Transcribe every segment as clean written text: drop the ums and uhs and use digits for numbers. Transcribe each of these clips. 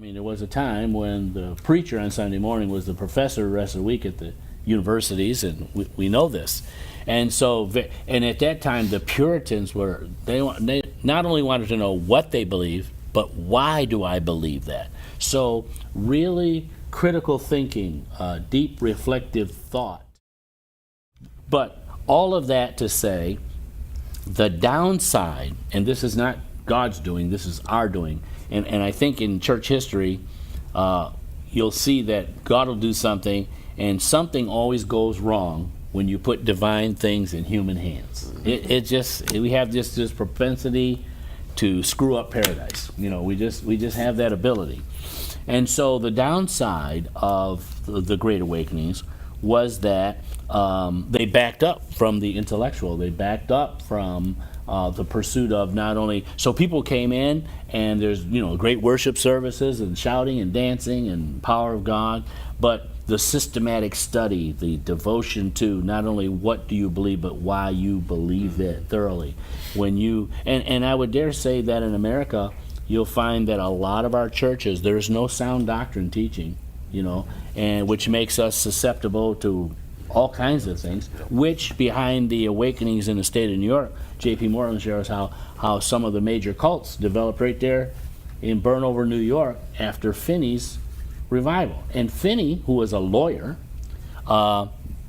I mean, there was a time when the preacher on Sunday morning was the professor the rest of the week at the universities, and we know this. And so, and at that time, the Puritans they not only wanted to know what they believed, but why do I believe that? So, really critical thinking, deep reflective thought. But all of that to say, the downside, and this is not God's doing, this is our doing, and I think in church history, you'll see that God will do something, and something always goes wrong when you put divine things in human hands. We have this propensity to screw up paradise. You know, we just have that ability. And so the downside of the Great Awakenings was that they backed up from the intellectual. They backed up from the pursuit of not only, so people came in and there's great worship services and shouting and dancing and power of God, but the systematic study, the devotion to not only what do you believe, but why you believe it thoroughly. When you and I would dare say that in America, you'll find that a lot of our churches, there's no sound doctrine teaching, and which makes us susceptible to all kinds of things, which behind the awakenings in the state of New York, J.P. Moreland shares how some of the major cults developed right there in Burnover, New York, after Finney's revival. And Finney, who was a lawyer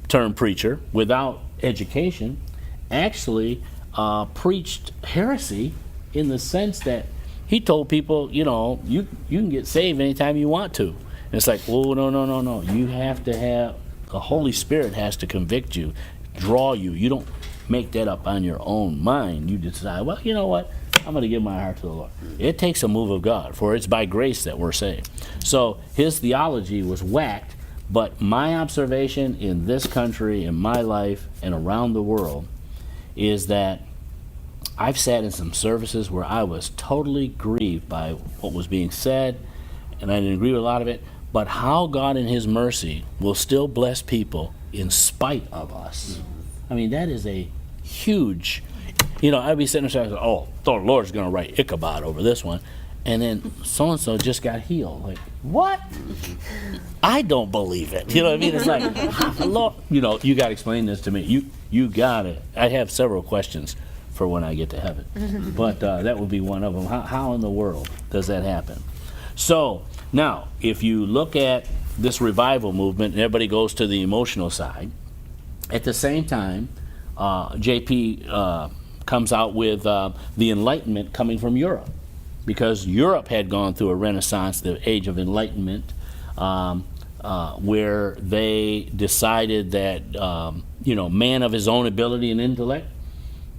turned preacher without education, actually preached heresy in the sense that he told people, you can get saved anytime you want to. And it's like, well, no. You have to have, the Holy Spirit has to convict you, draw you. You don't make that up on your own mind. You decide, well, you know what? I'm going to give my heart to the Lord. It takes a move of God, for it's by grace that we're saved. So his theology was whacked, but my observation in this country, in my life, and around the world is that I've sat in some services where I was totally grieved by what was being said, and I didn't agree with a lot of it, but how God in his mercy will still bless people in spite of us. I mean, that is a huge, I'd be sitting there saying, oh, the Lord's going to write Ichabod over this one. And then so-and-so just got healed. Like, what? I don't believe it. You know what I mean? It's like, Lord, you got to explain this to me. You got it. I have several questions for when I get to heaven. But that would be one of them. How in the world does that happen? So, now, if you look at this revival movement, and everybody goes to the emotional side, at the same time, J.P. comes out with the Enlightenment coming from Europe, because Europe had gone through a Renaissance, the Age of Enlightenment, where they decided that man of his own ability and intellect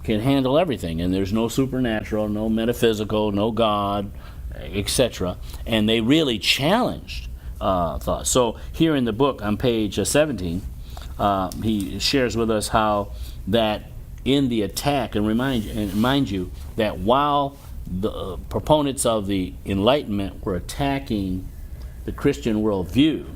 can handle everything, and there's no supernatural, no metaphysical, no God, etc. And they really challenged thought. So here in the book on page 17, he shares with us how that in the attack, and remind you that while the proponents of the Enlightenment were attacking the Christian worldview,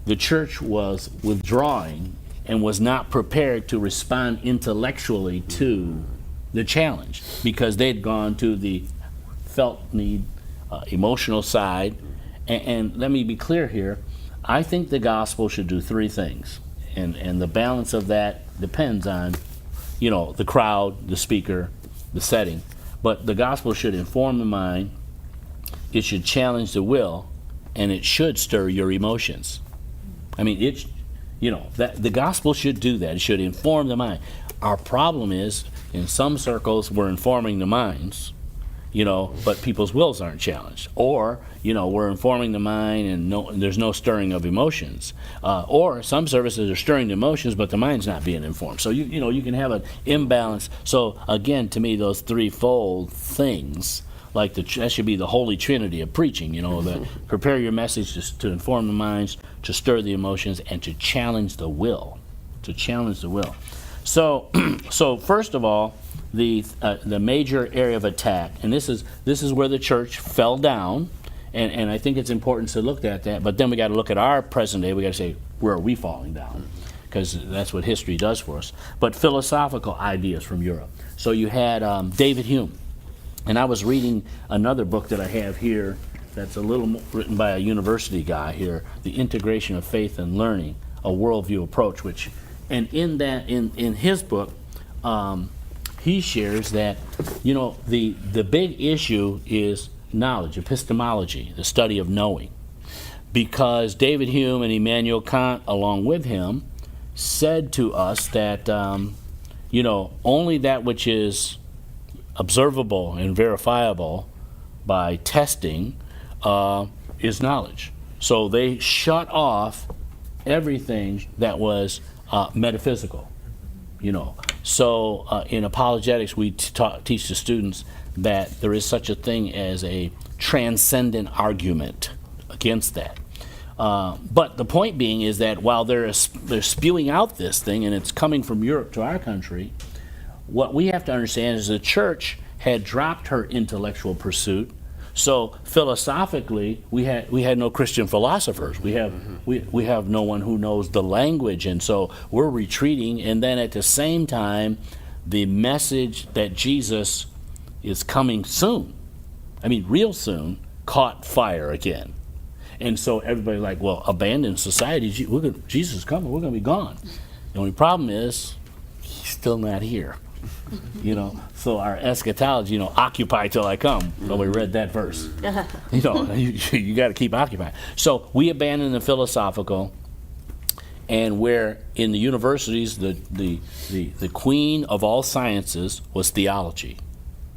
the church was withdrawing and was not prepared to respond intellectually to the challenge, because they'd gone to the felt need, emotional side. And let me be clear here, I think the gospel should do three things, and the balance of that depends on the crowd, the speaker, the setting. But the gospel should inform the mind, it should challenge the will, and it should stir your emotions. I mean, that the gospel should do that. It should inform the mind. Our problem is, in some circles, we're informing the minds, but people's wills aren't challenged. Or, we're informing the mind and there's no stirring of emotions. Or some services are stirring the emotions, but the mind's not being informed. So, you can have an imbalance. So, again, to me, those threefold things, like that should be the holy trinity of preaching, that prepare your message to inform the minds, to stir the emotions, and to challenge the will. So first of all, the major area of attack, and this is where the church fell down, and I think it's important to look at that. But then we got to look at our present day. We got to say, where are we falling down? Because that's what history does for us. But philosophical ideas from Europe. So you had David Hume, and I was reading another book that I have here that's a little written by a university guy here, The Integration of Faith and Learning, a Worldview Approach, which, and in that, in his book, he shares that, the big issue is knowledge, epistemology, the study of knowing. Because David Hume and Immanuel Kant, along with him, said to us that, only that which is observable and verifiable by testing is knowledge. So they shut off everything that was metaphysical. So in apologetics, we teach the students that there is such a thing as a transcendent argument against that. But the point being is that while they're spewing out this thing, and it's coming from Europe to our country, what we have to understand is the church had dropped her intellectual pursuit. So philosophically, we had no Christian philosophers. We have no one who knows the language, and so we're retreating. And then at the same time, the message that Jesus is coming soon, real soon, caught fire again. And so everybody's like, well, abandon society. Jesus is coming. We're going to be gone. The only problem is he's still not here. So our eschatology, occupy till I come. Well, we read that verse. You got to keep occupying. So we abandon the philosophical, and where in the universities the queen of all sciences was theology.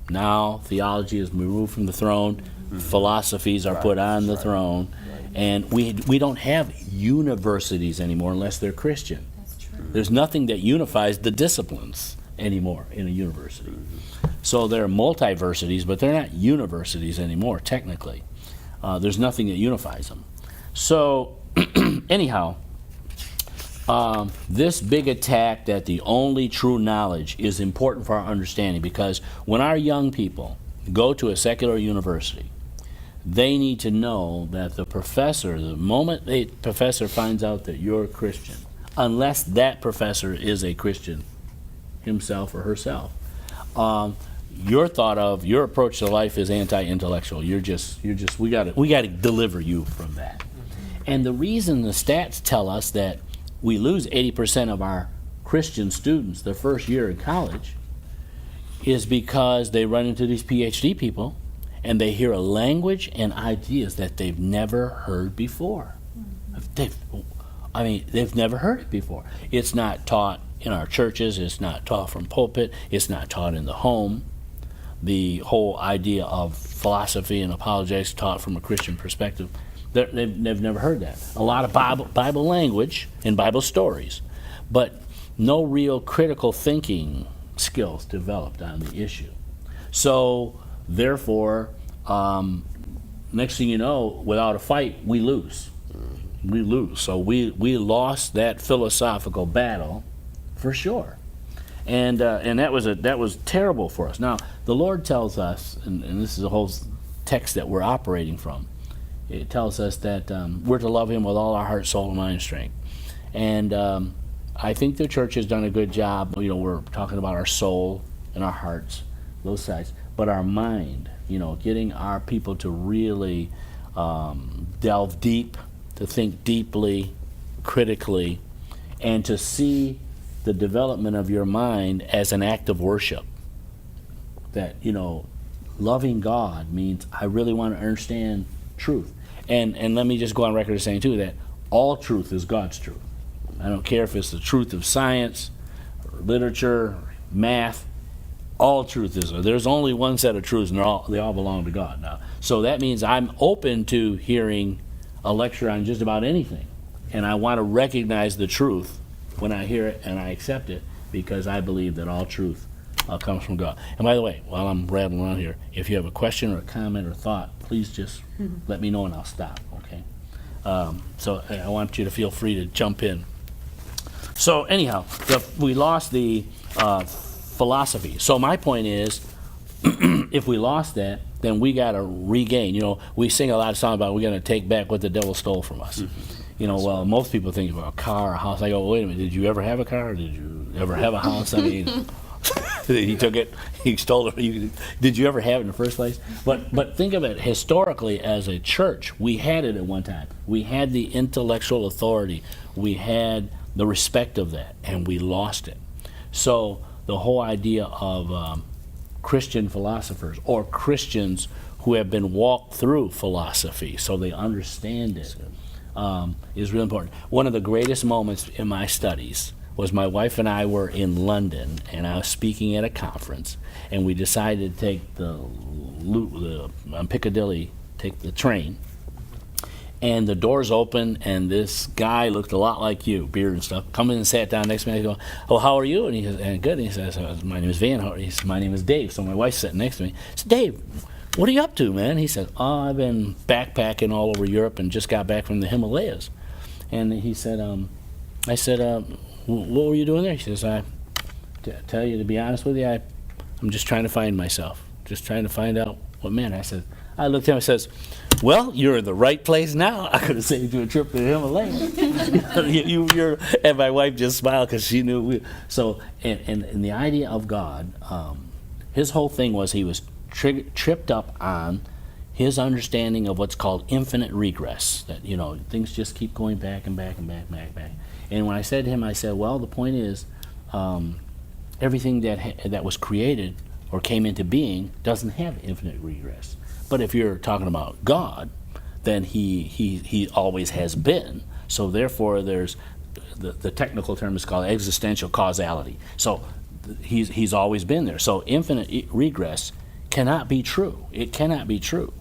Now theology is removed from the throne. Philosophies are put on the throne. And we don't have universities anymore unless they're Christian. That's true. There's nothing that unifies the disciplines anymore in a university. So they're multiversities, but they're not universities anymore, technically. There's nothing that unifies them. So anyhow, this big attack that the only true knowledge is important for our understanding, because when our young people go to a secular university, they need to know that the moment the professor finds out that you're a Christian, unless that professor is a Christian himself or herself, your approach to life is anti-intellectual. We got to deliver you from that. And the reason the stats tell us that we lose 80% of our Christian students their first year in college is because they run into these PhD people and they hear a language and ideas that they've never heard before. They've never heard it before. It's not taught in our churches. It's not taught from pulpit. It's not taught in the home. The whole idea of philosophy and apologetics taught from a Christian perspective, they've never heard that. A lot of Bible language and Bible stories, but no real critical thinking skills developed on the issue. So therefore, next thing you know, without a fight, we lose. We lose. So we lost that philosophical battle for sure, and that was terrible for us. Now the Lord tells us, and this is a whole text that we're operating from. It tells us that we're to love Him with all our heart, soul, and mind and strength. And I think the church has done a good job. We're talking about our soul and our hearts, those sides, but our mind. Getting our people to really delve deep, to think deeply, critically, and to see the development of your mind as an act of worship. That, loving God means I really want to understand truth. And let me just go on record as saying, too, that all truth is God's truth. I don't care if it's the truth of science, or literature, or math. All truth is, there's only one set of truths, and they all belong to God now. So that means I'm open to hearing a lecture on just about anything. And I want to recognize the truth when I hear it, and I accept it, because I believe that all truth comes from God. And by the way, while I'm rattling on here, if you have a question or a comment or thought, please just let me know and I'll stop, okay? So I want you to feel free to jump in. So anyhow, we lost the philosophy. So my point is, if we lost that, then we got to regain. We sing a lot of songs about we're going to take back what the devil stole from us. Most people think about a car, a house. I go, wait a minute, did you ever have a car? Did you ever have a house? He took it. He stole it. Did you ever have it in the first place? But think of it historically as a church. We had it at one time. We had the intellectual authority. We had the respect of that, and we lost it. So the whole idea of Christian philosophers or Christians who have been walked through philosophy so they understand it is really important. One of the greatest moments in my studies was my wife and I were in London, and I was speaking at a conference, and we decided to take on Piccadilly, take the train, and the doors open, and this guy looked a lot like you, beard and stuff, come in and sat down next to me. I go, "Oh, how are you?" And he says, "And good." And he says, "My name is Van." He says, "My name is Dave." So my wife's sitting next to me. I said, "Dave, what are you up to, man?" He said, "Oh, I've been backpacking all over Europe and just got back from the Himalayas." And he said, I said, "What were you doing there?" He says, tell you to be honest with you, I'm just trying to find myself, just trying to find out what man." I looked at him and says, "Well, you're in the right place now. I could have saved you a trip to the Himalayas." And my wife just smiled because she knew. And the idea of God, his whole thing was he was tripped up on his understanding of what's called infinite regress, that things just keep going back and back and back and back and back. And when I said to him, I said, well, the point is everything that was created or came into being doesn't have infinite regress. But if you're talking about God, then he always has been. So therefore there's the technical term is called existential causality. So he's always been there. So infinite regress cannot be true. It cannot be true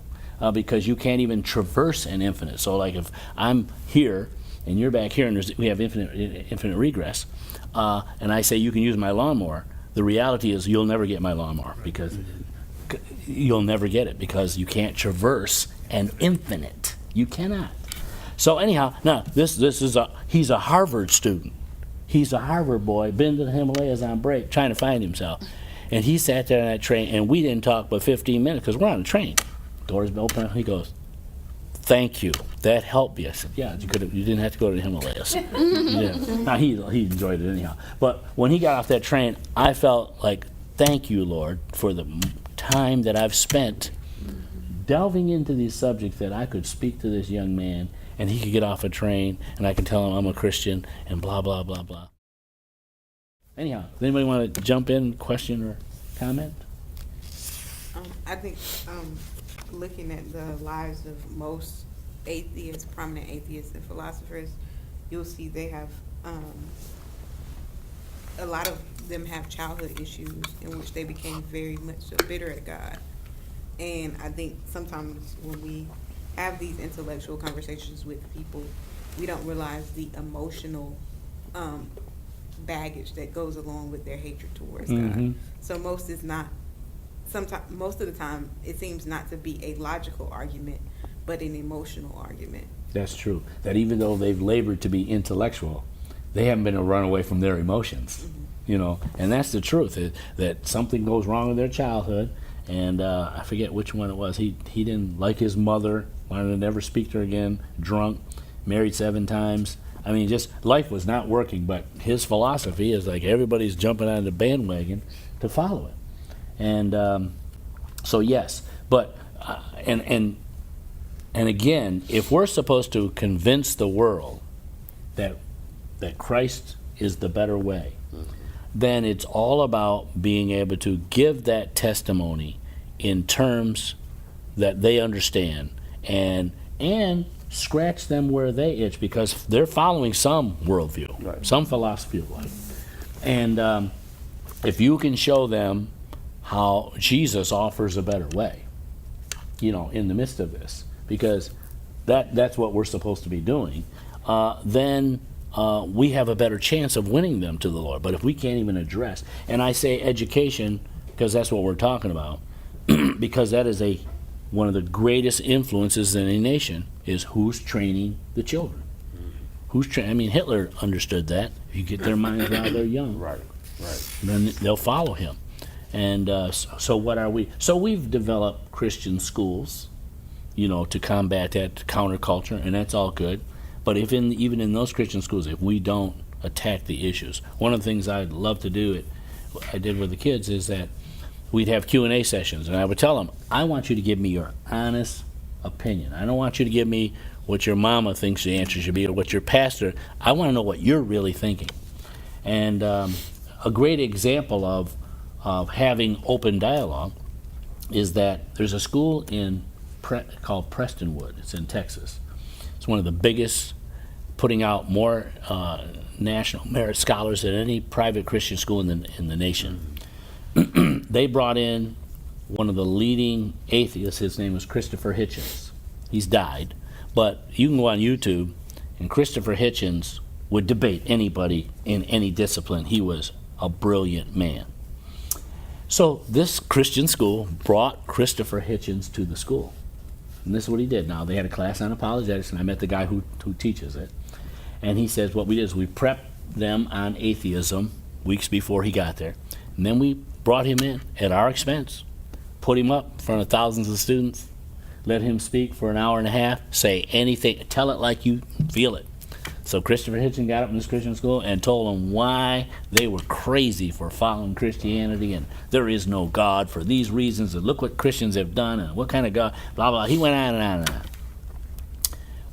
because you can't even traverse an infinite. So like if I'm here and you're back here and we have infinite regress, and I say you can use my lawnmower, the reality is you'll never get my lawnmower because you'll never get it because you can't traverse an infinite. You cannot. So anyhow, now this is he's a Harvard student. He's a Harvard boy, been to the Himalayas on break, trying to find himself. And he sat there on that train, and we didn't talk but 15 minutes because we're on a train. Doors open. He goes, "Thank you. That helped me." I said, "Yeah, you didn't have to go to the Himalayas." Now he enjoyed it anyhow. But when he got off that train, I felt like, "Thank you, Lord, for the time that I've spent delving into these subjects that I could speak to this young man, and he could get off a train, and I can tell him I'm a Christian, and blah blah blah blah." Anyhow, does anybody want to jump in, question or comment? I think looking at the lives of most atheists, prominent atheists and philosophers, you'll see they have a lot of them have childhood issues in which they became very much so bitter at God. And I think sometimes when we have these intellectual conversations with people, we don't realize the emotional baggage that goes along with their hatred towards God. So most of the time it seems not to be a logical argument but an emotional argument. That's true. That even though they've labored to be intellectual, they haven't been a runaway from their emotions. And that's the truth, that something goes wrong with their childhood, and I forget which one it was. He didn't like his mother, wanted to never speak to her again, drunk, married 7 times. I mean, just life was not working, but his philosophy is like everybody's jumping on the bandwagon to follow it. And so yes, but and again, if we're supposed to convince the world that Christ is the better way, then it's all about being able to give that testimony in terms that they understand and scratch them where they itch, because they're following some worldview, right, some philosophy of life. And if you can show them how Jesus offers a better way, in the midst of this, because that's what we're supposed to be doing, then we have a better chance of winning them to the Lord. But if we can't even address, and I say education because that's what we're talking about, because that is one of the greatest influences in a nation, is who's training the children. Hitler understood that. If you get their minds while they're young, right, then they'll follow him. And so what are we? So we've developed Christian schools, to combat that counterculture, and that's all good. But even in those Christian schools, if we don't attack the issues, one of the things I'd love to do I did with the kids is that we'd have Q&A sessions, and I would tell them, I want you to give me your honest opinion. I don't want you to give me what your mama thinks the answer should be or what your pastor. I want to know what you're really thinking. And a great example of having open dialogue is that there's a school called Prestonwood. It's in Texas. It's one of the biggest, putting out more national merit scholars than any private Christian school in the nation. They brought in one of the leading atheists. His name was Christopher Hitchens. He's died, but you can go on YouTube, and Christopher Hitchens would debate anybody in any discipline. He was a brilliant man. So this Christian school brought Christopher Hitchens to the school. And this is what he did. Now, they had a class on apologetics, and I met the guy who teaches it. And he says, what we did is we prepped them on atheism weeks before he got there. And then we brought him in at our expense, put him up in front of thousands of students, let him speak for an hour and a half, say anything, tell it like you feel it. So Christopher Hitchens got up in this Christian school and told them why they were crazy for following Christianity, and there is no God for these reasons, and look what Christians have done, and what kind of God, blah, blah. He went on and on and on.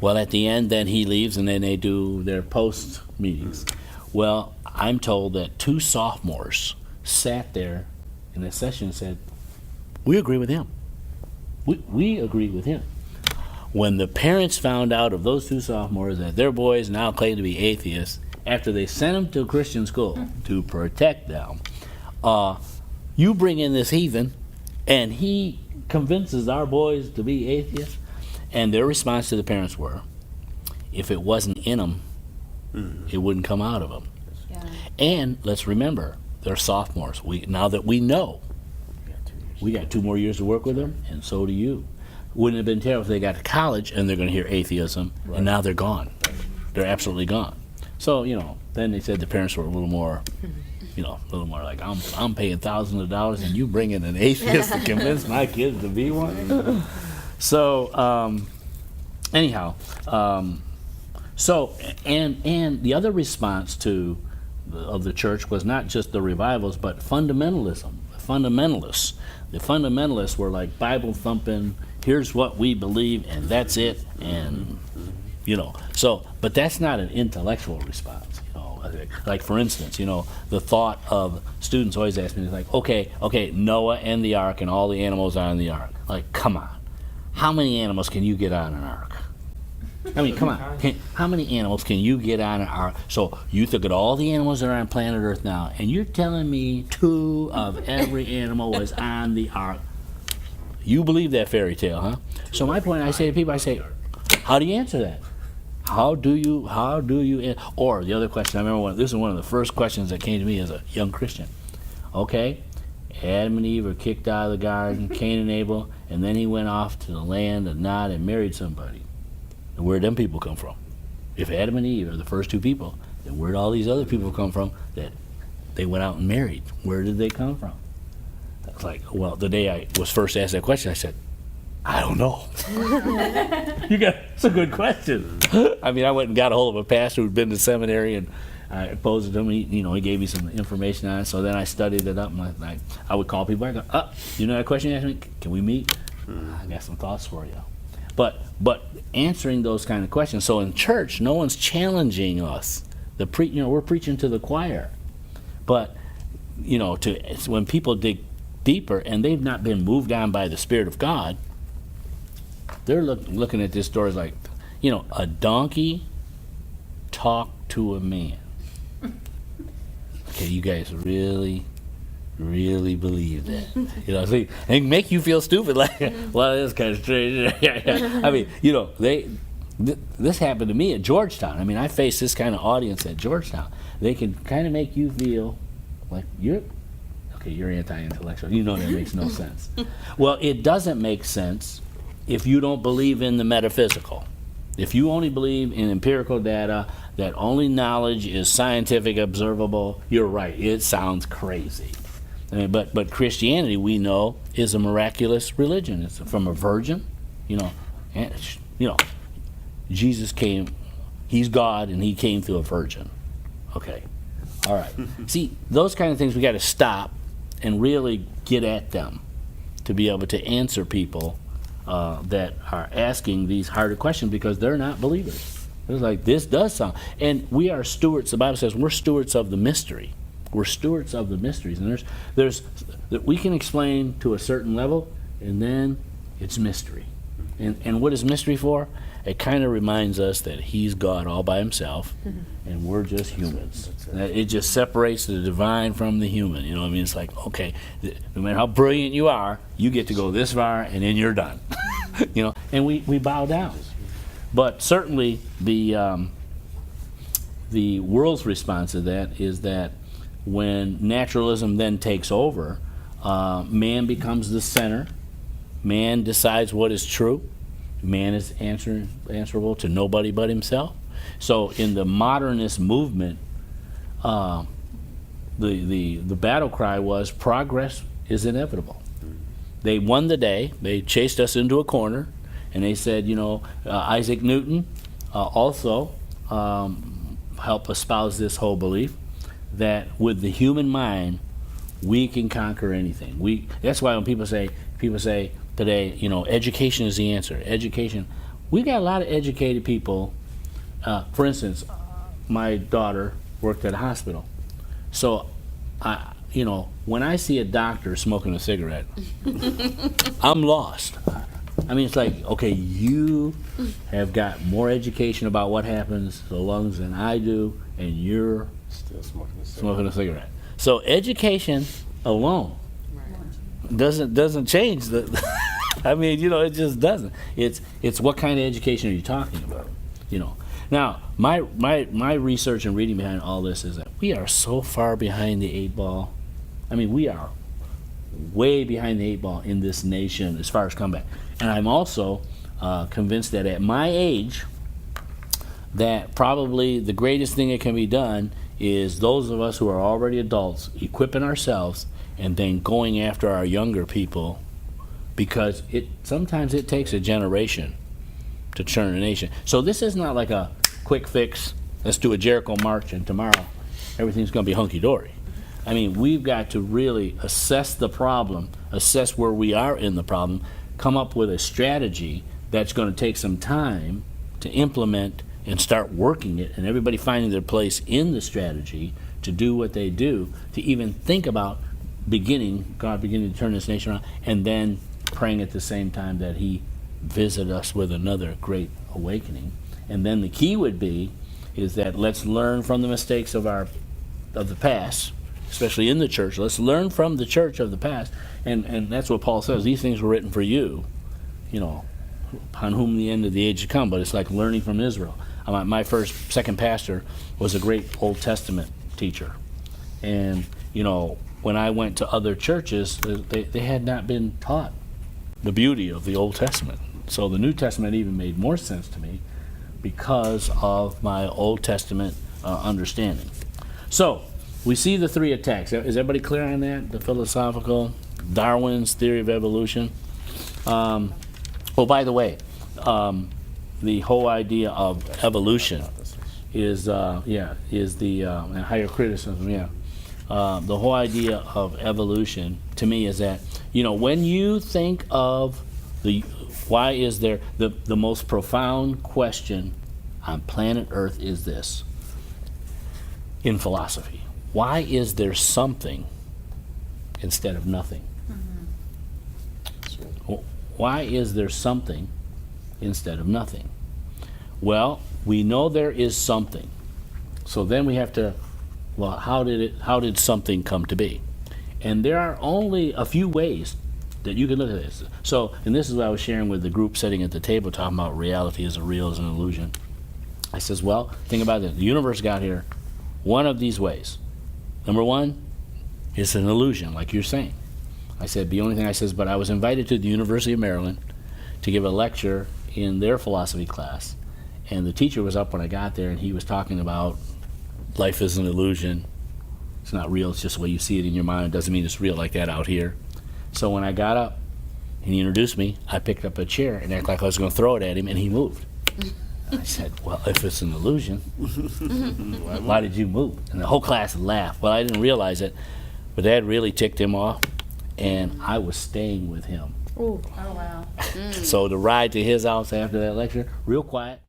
Well, at the end, then he leaves, and then they do their post meetings. Well, I'm told that 2 sophomores sat there in a session and said, we agree with him. We agree with him. When the parents found out of those 2 sophomores that their boys now claim to be atheists, after they sent them to a Christian school to protect them, you bring in this heathen, and he convinces our boys to be atheists. And their response to the parents were, if it wasn't in them, it wouldn't come out of them. Yeah. And let's remember, they're sophomores. Now that we know, we got 2 more years to work with them, and so do you. Wouldn't it have been terrible if they got to college and they're going to hear atheism, right, and now they're gone. They're absolutely gone. So, then they said the parents were a little more, a little more like, I'm paying thousands of dollars and you bring in an atheist to convince my kids to be one? So, anyhow, so, and the other response of the church was not just the revivals, but fundamentalism. Fundamentalists. The fundamentalists were like Bible thumping, here's what we believe, and that's it, and so, but that's not an intellectual response. Like for instance, the thought of students always ask me, like, okay, Noah and the ark and all the animals on the ark. Like, come on, how many animals can you get on an ark? I mean, come on, how many animals can you get on an ark? So you look at all the animals that are on planet Earth now, and you're telling me 2 of every animal was on the ark. You believe that fairy tale, huh? So my point, I say to people, how do you answer that? How do you, or the other question, I remember this is one of the first questions that came to me as a young Christian. Okay, Adam and Eve were kicked out of the garden, Cain and Abel, and then he went off to the land of Nod and married somebody. And where'd them people come from? If Adam and Eve are the first 2 people, then where'd all these other people come from that they went out and married? Where did they come from? It's like, well, the day I was first asked that question, I said, I don't know. It's a good question. I mean, I went and got a hold of a pastor who'd been to seminary, and I posed to him. He gave me some information on it. So then I studied it up, and I would call people. I go, that question you asked me? Can we meet? I got some thoughts for you. But answering those kind of questions. So in church, no one's challenging us. We're preaching to the choir. But when people dig deeper and they've not been moved on by the Spirit of God, they're looking at this story as like, a donkey talked to a man. Okay, you guys really believe that. See, and make you feel stupid, like, well, that's kind of strange. I mean, this happened to me at Georgetown. I mean, I faced this kind of audience at Georgetown. They can kind of make you feel like you're anti-intellectual. That makes no sense. Well, it doesn't make sense if you don't believe in the metaphysical. If you only believe in empirical data, that only knowledge is scientific, observable, you're right. It sounds crazy. But Christianity, we know, is a miraculous religion. It's from a virgin, and Jesus came. He's God, and he came through a virgin. Okay, All right. See, those kind of things we got to stop and really get at them to be able to answer people that are asking these harder questions because they're not believers. It's like, this does sound, and we are stewards. The Bible says we're stewards of the mystery. We're stewards of the mysteries, and there's we can explain to a certain level, and then it's mystery. And what is mystery for? It kind of reminds us that He's God all by Himself, and we're just humans. It just separates the divine from the human. You know what I mean? It's like, okay, no matter how brilliant you are, you get to go this far, and then you're done. You know, and we bow down. But certainly the world's response to that is that when naturalism then takes over, man becomes the center. Man decides what is true. Man is answerable to nobody but himself. So in the modernist movement, the battle cry was progress is inevitable. They won the day. They chased us into a corner, and they said, you know, Isaac Newton also helped espouse this whole belief that with the human mind, we can conquer anything. That's why when people say today, you know, education is the answer. Education. We got a lot of educated people. For instance, my daughter worked at a hospital. So, you know, when I see a doctor smoking a cigarette, I'm lost. I mean, it's like, okay, you have got more education about what happens to the lungs than I do, and you're Still smoking a cigarette. So education alone doesn't change the. I mean, you know, it just doesn't. It's what kind of education are you talking about? You know. Now, my research and reading behind all this is that we are so far behind the 8 ball. I mean, we are way behind the 8 ball in this nation as far as comeback. And I'm also convinced that at my age, that probably the greatest thing that can be done is those of us who are already adults equipping ourselves and then going after our younger people, because sometimes it takes a generation to turn a nation. So this is not like a quick fix, let's do a Jericho march and tomorrow everything's going to be hunky-dory. I mean, we've got to really assess the problem, assess where we are in the problem, come up with a strategy that's going to take some time to implement and start working it, and everybody finding their place in the strategy to do what they do, to even think about God beginning to turn this nation around, and then praying at the same time that He visit us with another great awakening. And then the key would be is that let's learn from the mistakes of the past, especially in the church. Let's learn from the church of the past, and that's what Paul says. These things were written for you, you know, upon whom the end of the age had come. But it's like learning from Israel. My second pastor was a great Old Testament teacher, and you know, when I went to other churches, they had not been taught the beauty of the Old Testament. So the New Testament even made more sense to me because of my Old Testament understanding. So we see the 3 attacks. Is everybody clear on that? The philosophical, Darwin's theory of evolution. Oh, by the way, the whole idea of evolution is the higher criticism. Yeah, the whole idea of evolution to me is that, you know, when you think of why is there the most profound question on planet Earth is this in philosophy: why is there something instead of nothing? Why is there something instead of nothing? Well, we know there is something. So then we have to, well, how did something come to be? And there are only a few ways that you can look at this. So, and this is what I was sharing with the group sitting at the table talking about reality is a real, is an illusion. I says, well, think about it. The universe got here one of these ways. Number one, it's an illusion, like you're saying. I said, the only thing I says, but I was invited to the University of Maryland to give a lecture in their philosophy class. And the teacher was up when I got there, and he was talking about life is an illusion. It's not real. It's just the way you see it in your mind. It doesn't mean it's real like that out here. So when I got up and he introduced me, I picked up a chair and acted like I was going to throw it at him, and he moved. I said, well, if it's an illusion, why did you move? And the whole class laughed. Well, I didn't realize it, but that really ticked him off, and I was staying with him. Ooh. Oh, wow. So the ride to his house after that lecture, real quiet.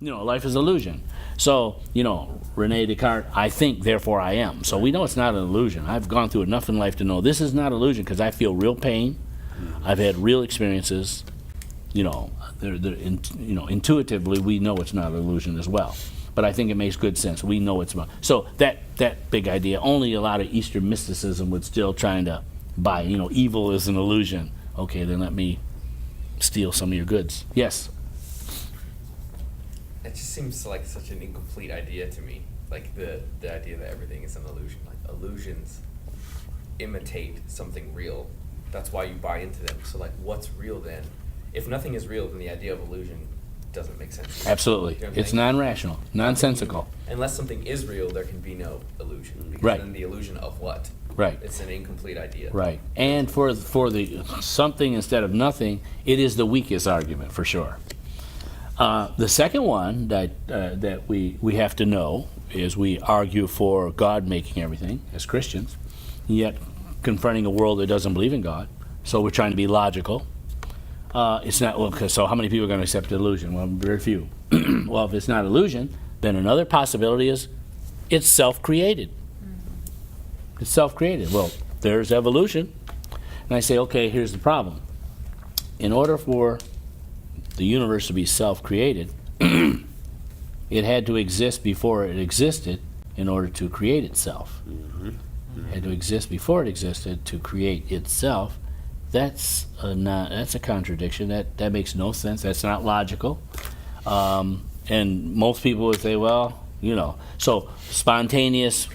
Life is illusion. So, Rene Descartes, I think, therefore I am. So we know it's not an illusion. I've gone through enough in life to know this is not illusion because I feel real pain. I've had real experiences. Intuitively, we know it's not an illusion as well. But I think it makes good sense. We know it's not. So that big idea, only a lot of Eastern mysticism would still trying to buy, evil is an illusion. Okay, then let me steal some of your goods. Yes? It just seems like such an incomplete idea to me. Like the idea that everything is an illusion. Like illusions imitate something real. That's why you buy into them. So like what's real then? If nothing is real, then the idea of illusion doesn't make sense. Absolutely. You know what I'm It's saying? non-rational, nonsensical. Unless something is real, there can be no illusion. Because Right. then the illusion of what? Right. It's an incomplete idea. Right. And for the something instead of nothing, it is the weakest argument for sure. The second one that we have to know is we argue for God making everything as Christians, yet confronting a world that doesn't believe in God. So we're trying to be logical. It's not, so how many people are going to accept illusion? Well, very few. Well, if it's not illusion, then another possibility is it's self-created. It's self-created. Well, there's evolution. And I say, okay, here's the problem. In order for the universe to be self-created, it had to exist before it existed in order to create itself. It had to exist before it existed to create itself. That's a contradiction. That makes no sense. That's not logical. And most people would say, well, so spontaneous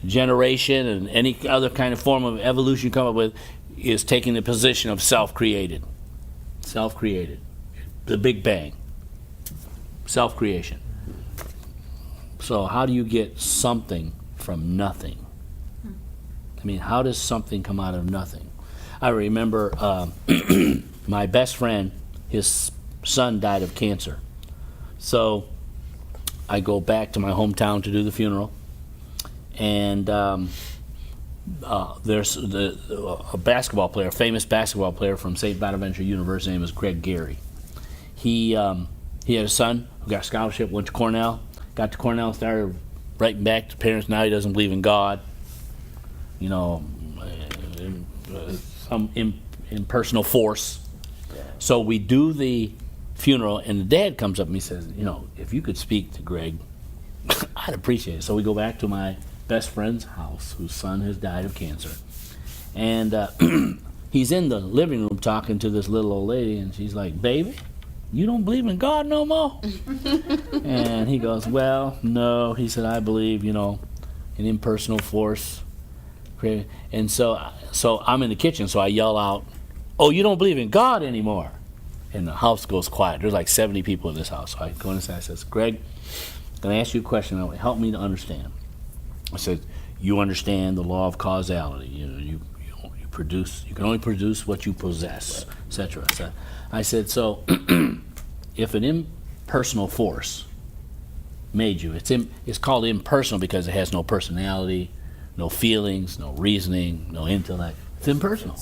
generation and any other kind of form of evolution you come up with is taking the position of self-created. Self-created. The Big Bang. Self-creation. So how do you get something from nothing? I mean, how does something come out of nothing? I remember my best friend, his son died of cancer. So I go back to my hometown to do the funeral, and there's a basketball player, a famous basketball player from St. Bonaventure University, name is Greg Gary. He had a son who got a scholarship, went to Cornell, got to Cornell, started writing back to parents. Now he doesn't believe in God. Some impersonal force. So we do the funeral, and the dad comes up and he says, if you could speak to Greg, I'd appreciate it. So we go back to my best friend's house, whose son has died of cancer. And he's in the living room talking to this little old lady, and she's like, baby, you don't believe in God no more? And he goes, well, no. He said, I believe, an impersonal force. And so I'm in the kitchen, so I yell out, oh, you don't believe in God anymore? And the house goes quiet. There's like 70 people in this house. So I go inside and says, Greg, I'm going to ask you a question that will help me to understand. I said, you understand the law of causality. You can only produce what you possess, etc. So I said, so if an impersonal force made you, it's called impersonal because it has no personality, no feelings, no reasoning, no intellect. It's impersonal,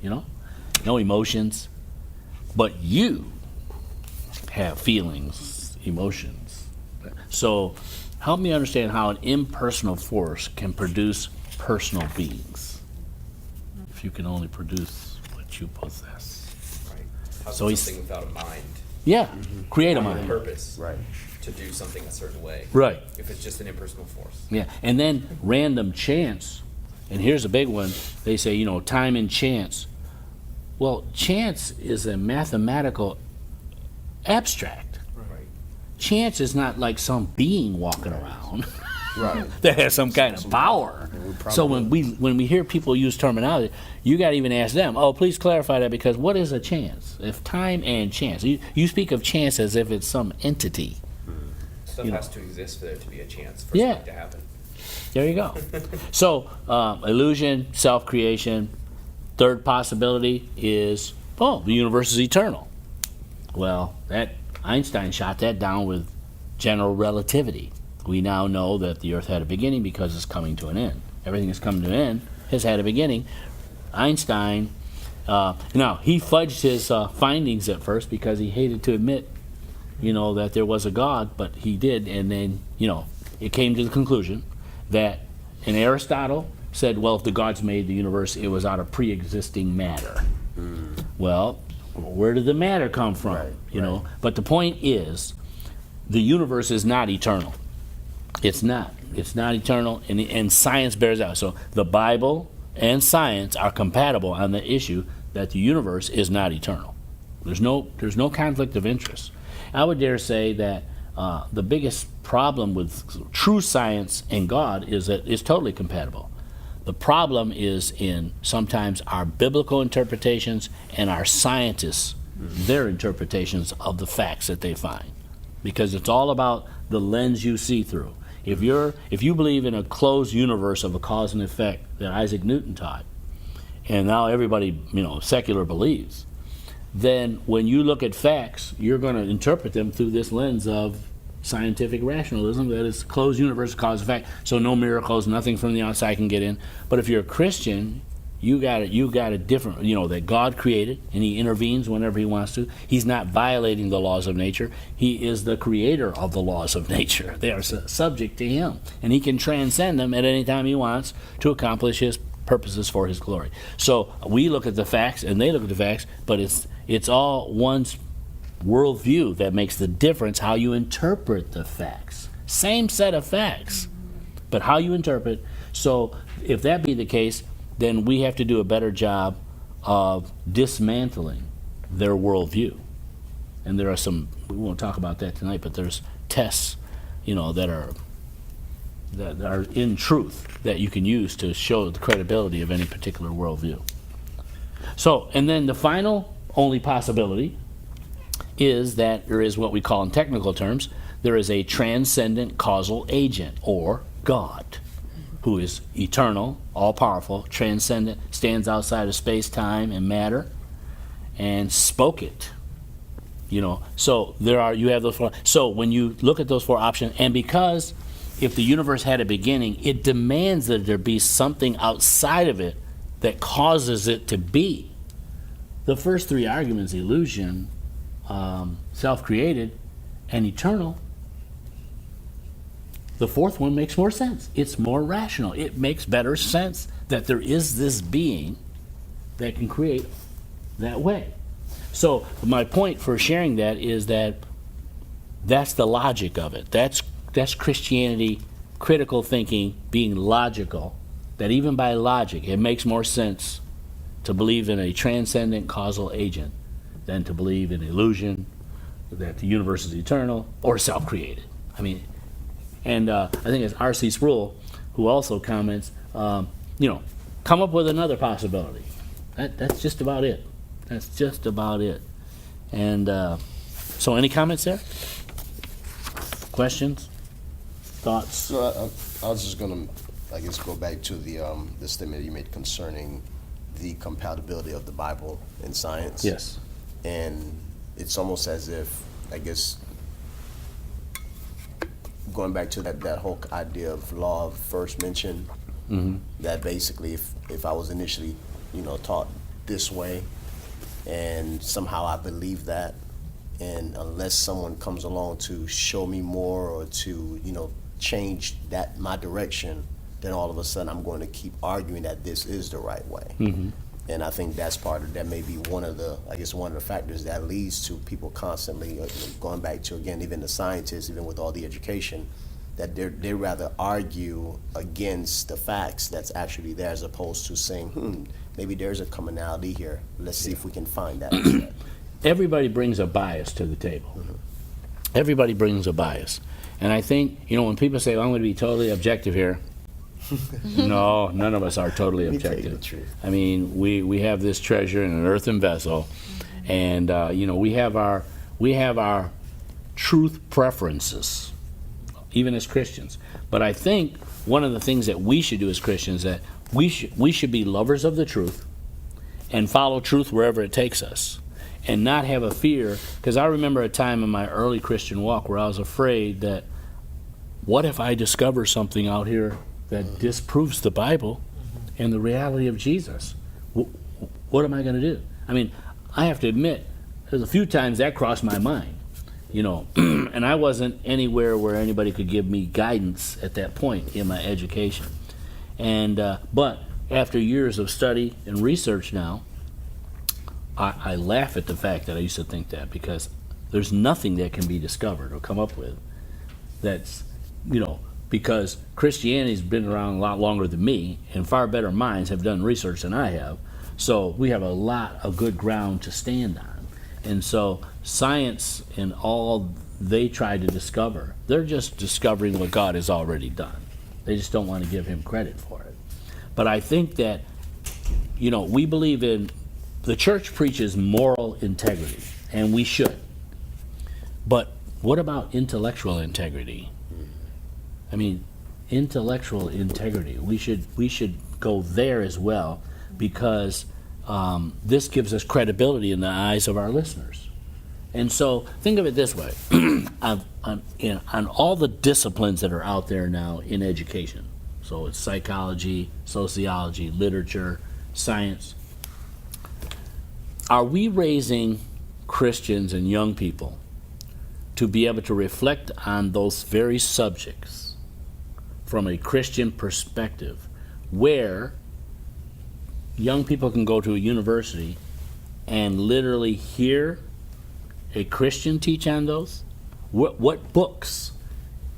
no emotions. But you have feelings, emotions. So help me understand how an impersonal force can produce personal beings. If you can only produce what you possess. Right. How So can he's- something without a mind Yeah, create a find mind. purpose Right. to do something a certain way? Right. If it's just an impersonal force. Yeah, and then random chance. And here's a big one. They say, time and chance. Well, chance is a mathematical abstract. Right. Chance is not like some being walking around Right. that has some kind of power. So when we hear people use terminology, you got to even ask them, oh, please clarify that, because what is a chance? If time and chance, you speak of chance as if it's some entity. Stuff has to exist for there to be a chance for Yeah. something to happen. There you go. So illusion, self-creation. Third possibility is, the universe is eternal. Well, that Einstein shot that down with general relativity. We now know that the Earth had a beginning because it's coming to an end. Everything that's come to an end has had a beginning. Einstein, now he fudged his findings at first because he hated to admit, that there was a God, but he did, and then, it came to the conclusion that, and Aristotle said, well, if the gods made the universe, it was out of pre-existing matter. Well, where did the matter come from? Right. But the point is, the universe is not eternal. It's not. It's not eternal, and science bears out. So the Bible and science are compatible on the issue that the universe is not eternal. There's no conflict of interest. I would dare say that the biggest problem with true science and God is that it's totally compatible. The problem is in sometimes our biblical interpretations and our scientists, their interpretations of the facts that they find. Because it's all about the lens you see through. If you believe in a closed universe of a cause and effect that Isaac Newton taught, and now everybody, secular believes, then when you look at facts, you're going to interpret them through this lens of scientific rationalism, that it's closed universe, cause and effect, so no miracles, nothing from the outside can get in. But if you're a Christian, you got a different, that God created and he intervenes whenever he wants to. He's not violating the laws of nature. He is the creator of the laws of nature. They are subject to him, and he can transcend them at any time he wants to accomplish his purposes for his glory. So we look at the facts and they look at the facts, but it's all one's worldview that makes the difference how you interpret the facts. Same set of facts, but how you interpret. So if that be the case, then we have to do a better job of dismantling their worldview. And there are some, we won't talk about that tonight, but there's tests, that are in truth that you can use to show the credibility of any particular worldview. So, and then the final only possibility is that there is what we call in technical terms, there is a transcendent causal agent, or God, who is eternal, all-powerful, transcendent, stands outside of space, time, and matter, and spoke it. So you have those four. So when you look at those four options, and because if the universe had a beginning, it demands that there be something outside of it that causes it to be. The first three arguments, illusion, self-created, and eternal, the fourth one makes more sense. It's more rational. It makes better sense that there is this being that can create that way. So my point for sharing that is that that's the logic of it. That's Christianity, critical thinking, being logical, that even by logic it makes more sense to believe in a transcendent causal agent than to believe in illusion, that the universe is eternal, or self-created. And I think it's R.C. Sproul who also comments, come up with another possibility. That's just about it. That's just about it. And so any comments there? Questions? Thoughts? So I was just going to, go back to the statement you made concerning the compatibility of the Bible and science. Yes. And it's almost as if, going back to that whole idea of law of first mention, that basically if I was initially, taught this way, and somehow I believe that, and unless someone comes along to show me more or to, change my direction, then all of a sudden I'm going to keep arguing that this is the right way. And I think that may be one of the factors that leads to people constantly going back to, again, even the scientists, even with all the education, that they rather argue against the facts that's actually there, as opposed to saying, maybe there's a commonality here. Let's see if we can find that. Everybody brings a bias to the table. Everybody brings a bias. And I think, when people say, well, I'm going to be totally objective here, no, none of us are totally objective. We have this treasure in an earthen vessel, and we have our truth preferences, even as Christians. But I think one of the things that we should do as Christians, that we should be lovers of the truth and follow truth wherever it takes us. and not have a fear. Because I remember a time in my early Christian walk where I was afraid that, what if I discover something out here that disproves the Bible and the reality of Jesus? What am I going to do? I mean, I have to admit, there's a few times that crossed my mind, and I wasn't anywhere where anybody could give me guidance at that point in my education. And but after years of study and research now, I laugh at the fact that I used to think that, because there's nothing that can be discovered or come up with that's, because Christianity's been around a lot longer than me, and far better minds have done research than I have. So we have a lot of good ground to stand on. And so science and all they try to discover, they're just discovering what God has already done. They just don't want to give him credit for it. But I think that, we believe in, the church preaches moral integrity, and we should. But what about intellectual integrity? I mean, intellectual integrity. We should go there as well, because this gives us credibility in the eyes of our listeners. And so think of it this way. On all the disciplines that are out there now in education, so it's psychology, sociology, literature, science, are we raising Christians and young people to be able to reflect on those very subjects from a Christian perspective, where young people can go to a university and literally hear a Christian teach on those? What books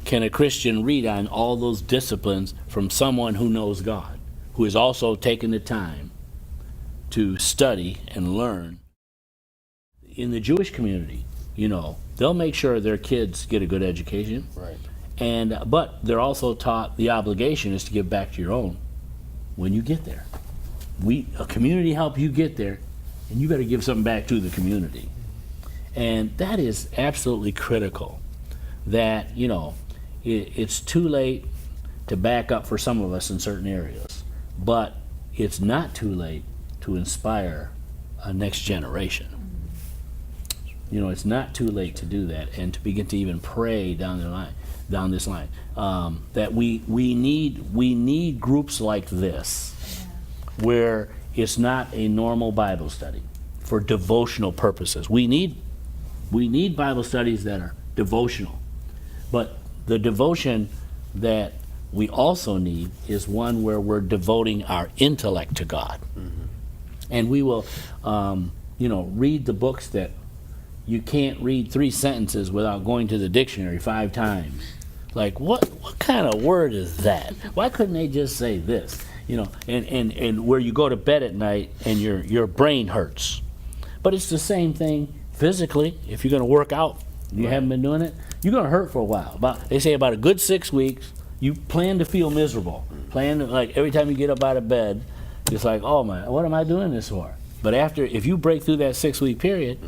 can a Christian read on all those disciplines from someone who knows God, who has also taken the time to study and learn? In the Jewish community, they'll make sure their kids get a good education. Right. But they're also taught the obligation is to give back to your own when you get there. A community help you get there, and you better give something back to the community. And that is absolutely critical. That, it's too late to back up for some of us in certain areas, but it's not too late to inspire a next generation. It's not too late to do that, and to begin to even pray down this line. That we need groups like this, where it's not a normal Bible study for devotional purposes. We need Bible studies that are devotional, but the devotion that we also need is one where we're devoting our intellect to God. And we will, read the books that you can't read 3 sentences without going to the dictionary 5 times. Like, what kind of word is that? Why couldn't they just say this? And where you go to bed at night and your brain hurts. But it's the same thing physically. If you're going to work out, you haven't been doing it, you're going to hurt for a while. They say about a good 6 weeks, you plan to feel miserable. Like every time you get up out of bed, it's like, oh my, what am I doing this for? But if you break through that 6-week period,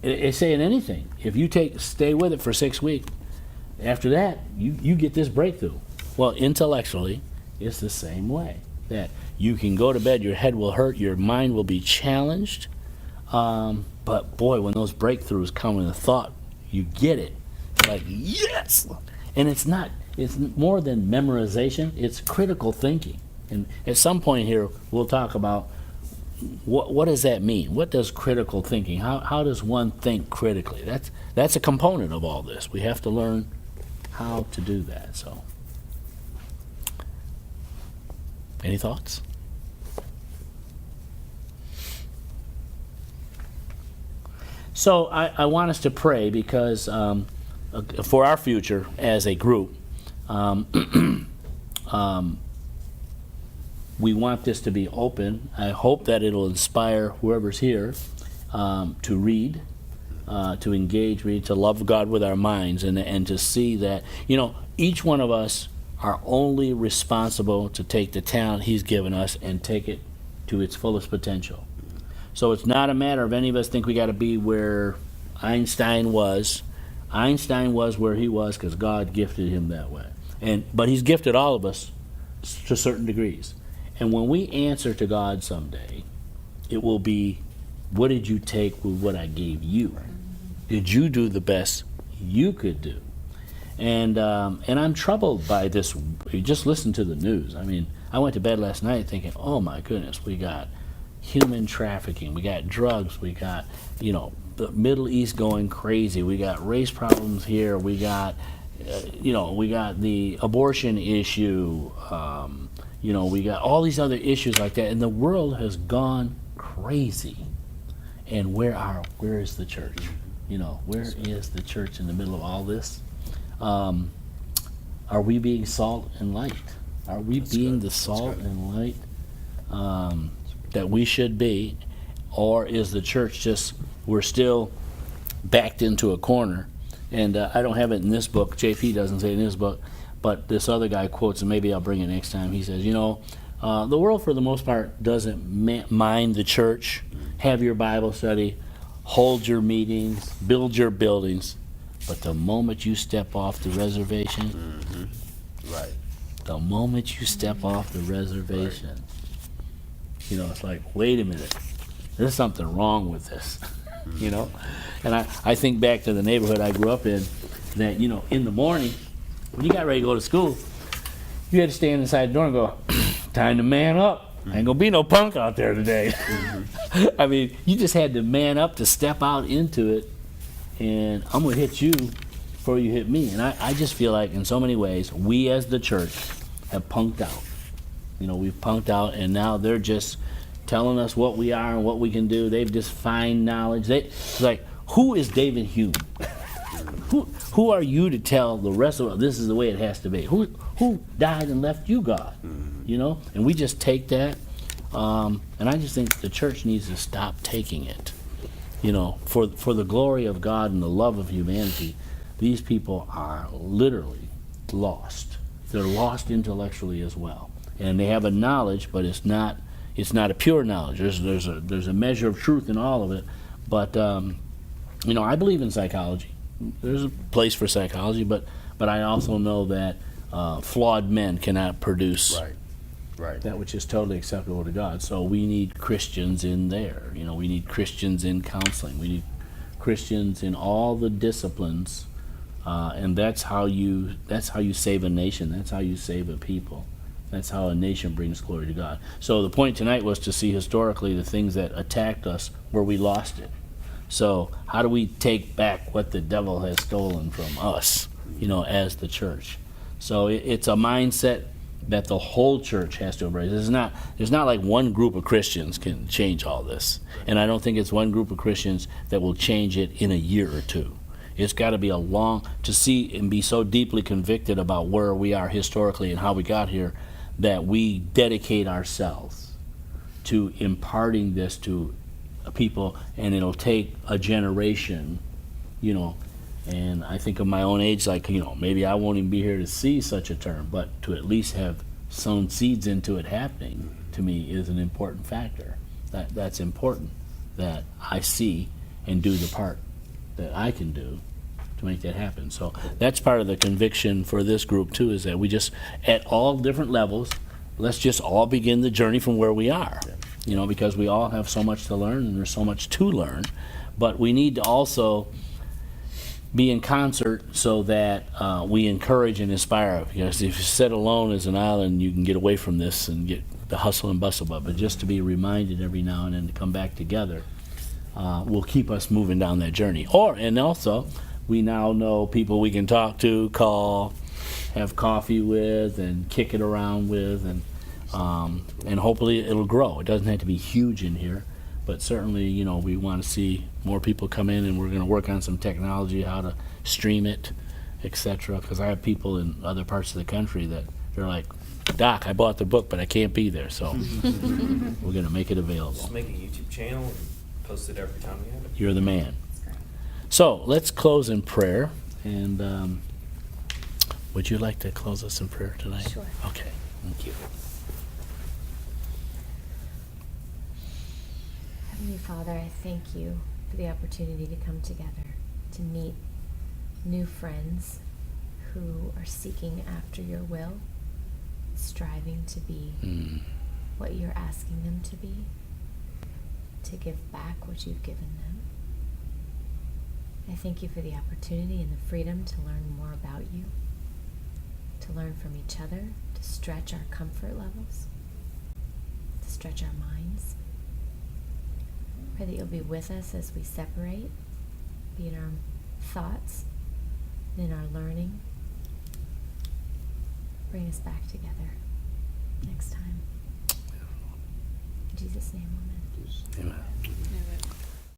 it's saying anything. If you stay with it for 6 weeks, after that, you get this breakthrough. Well, intellectually, it's the same way. That you can go to bed, your head will hurt, your mind will be challenged. But boy, when those breakthroughs come in a thought, you get it. Like, yes! And it's more than memorization, it's critical thinking. And at some point here, we'll talk about what does that mean? What does critical thinking? How does one think critically? That's a component of all this. We have to learn how to do that. So, any thoughts? So I want us to pray, because for our future as a group, we want this to be open. I hope that it'll inspire whoever's here to read, to engage, to love God with our minds, and to see that, each one of us are only responsible to take the talent He's given us and take it to its fullest potential. So it's not a matter of any of us think we got to be where Einstein was. Einstein was where he was because God gifted him that way. But He's gifted all of us to certain degrees. And when we answer to God someday, it will be What did you take with what I gave you? Did you do the best you could do? And I'm troubled by this. You just listen to the news. I mean, I went to bed last night thinking, oh my goodness, we got human trafficking, we got drugs, we got, the Middle East going crazy, we got race problems here, we got, we got the abortion issue, we got all these other issues like that, and the world has gone crazy. And where is the church? Where is the church in the middle of all this? Are we being salt and light? Are we being the salt and light that we should be? Or is the church just, we're still backed into a corner? And I don't have it in this book. JP doesn't say it in his book, but this other guy quotes, and maybe I'll bring it next time. He says, the world for the most part doesn't mind the church. Have your Bible study, hold your meetings, build your buildings. But the moment you step off the reservation, Right. The moment you step off the reservation, it's like, wait a minute, there's something wrong with this, And I think back to the neighborhood I grew up in, that, in the morning, when you got ready to go to school, you had to stand inside the door and go, time to man up. Ain't gonna be no punk out there today. I mean, you just had to man up to step out into it, and I'm going to hit you before you hit me. And I just feel like in so many ways, we as the church have punked out. We've punked out, and now they're just telling us what we are and what we can do. They've defined knowledge. It's like, who is David Hume? Who are you to tell the rest of the world this is the way it has to be? Who died and left you God? And we just take that. And I just think the church needs to stop taking it. For the glory of God and the love of humanity, these people are literally lost. They're lost intellectually as well, and they have a knowledge, but it's not a pure knowledge. There's a measure of truth in all of it, but I believe in psychology. There's a place for psychology, but I also know that flawed men cannot produce Right. that which is totally acceptable to God. So we need Christians in there. We need Christians in counseling. We need Christians in all the disciplines, and that's how you save a nation. That's how you save a people. That's how a nation brings glory to God. So the point tonight was to see historically the things that attacked us where we lost it. So how do we take back what the devil has stolen from us, as the church? So it's a mindset that the whole church has to embrace. There's not like one group of Christians can change all this. And I don't think it's one group of Christians that will change it in a year or two. It's got to be to see and be so deeply convicted about where we are historically and how we got here, that we dedicate ourselves to imparting this to people, and it'll take a generation, and I think of my own age, like, maybe I won't even be here to see such a term, but to at least have sown seeds into it happening, to me, is an important factor. That's important, that I see and do the part that I can do to make that happen. So that's part of the conviction for this group, too, is that we just, at all different levels, let's just all begin the journey from where we are, because we all have so much to learn, and there's so much to learn, but we need to also be in concert so that we encourage and inspire. Because if you sit alone as an island, you can get away from this and get the hustle and bustle of it. But just to be reminded every now and then to come back together will keep us moving down that journey. And also, we now know people we can talk to, call, have coffee with, and kick it around with, and hopefully it'll grow. It doesn't have to be huge in here. But certainly, we want to see more people come in, and we're going to work on some technology, how to stream it, etc. Because I have people in other parts of the country that they're like, Doc, I bought the book, but I can't be there. So we're going to make it available. Just make a YouTube channel and post it every time we have it. You're the man. So let's close in prayer. And would you like to close us in prayer tonight? Sure. Okay. Thank you. Heavenly Father, I thank you for the opportunity to come together, to meet new friends who are seeking after your will, striving to be what you're asking them to be. to give back what you've given them. I thank you for the opportunity and the freedom to learn more about you, to learn from each other, to stretch our comfort levels, to stretch our minds. Pray that you'll be with us as we separate, be in our thoughts, in our learning. Bring us back together next time. In Jesus' name, amen. Amen. Amen.